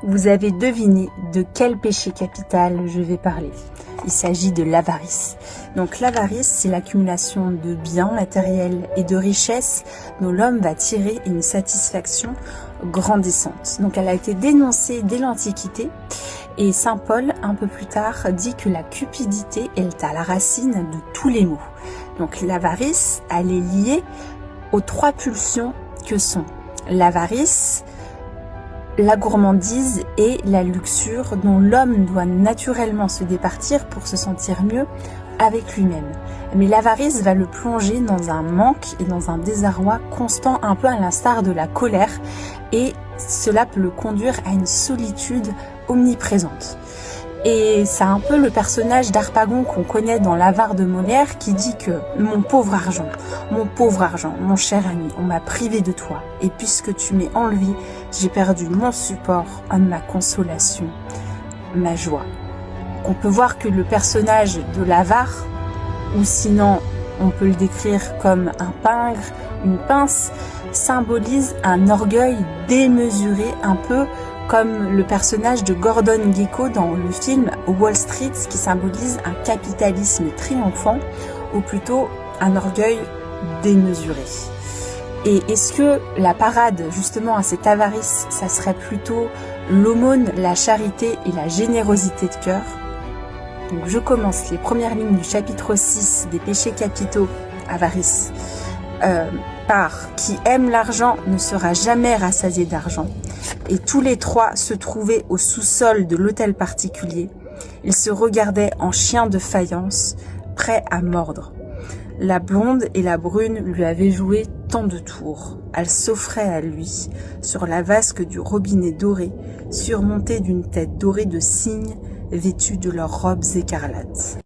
Vous avez deviné de quel péché capital je vais parler. Il s'agit de l'avarice. Donc l'avarice, c'est l'accumulation de biens matériels et de richesses dont l'homme va tirer une satisfaction grandissante. Donc elle a été dénoncée dès l'Antiquité et saint Paul, un peu plus tard, dit que la cupidité est à la racine de tous les maux. Donc l'avarice, elle est liée aux trois pulsions que sont l'avarice, la gourmandise et la luxure dont l'homme doit naturellement se départir pour se sentir mieux avec lui-même. Mais l'avarice va le plonger dans un manque et dans un désarroi constant, un peu à l'instar de la colère, et cela peut le conduire à une solitude omniprésente. Et c'est un peu le personnage d'Harpagon qu'on connaît dans l'Avare de Molière qui dit que « mon pauvre argent, mon cher ami, on m'a privé de toi, et puisque tu m'es enlevé, j'ai perdu mon support, ma consolation, ma joie. » On peut voir que le personnage de l'Avare, ou sinon on peut le décrire comme un pingre, une pince, symbolise un orgueil démesuré, un peu comme le personnage de Gordon Gekko dans le film Wall Street, qui symbolise un capitalisme triomphant, ou plutôt un orgueil démesuré. Et est-ce que la parade justement à cette avarice, ça serait plutôt l'aumône, la charité et la générosité de cœur? Donc je commence les premières lignes du chapitre 6 des péchés capitaux, avarice, par « Qui aime l'argent ne sera jamais rassasié d'argent ». Et tous les trois se trouvaient au sous-sol de l'hôtel particulier. Ils se regardaient en chiens de faïence, prêts à mordre. La blonde et la brune lui avaient joué tant de tours. Elles s'offraient à lui, sur la vasque du robinet doré, surmontée d'une tête dorée de cygne, vêtue de leurs robes écarlates.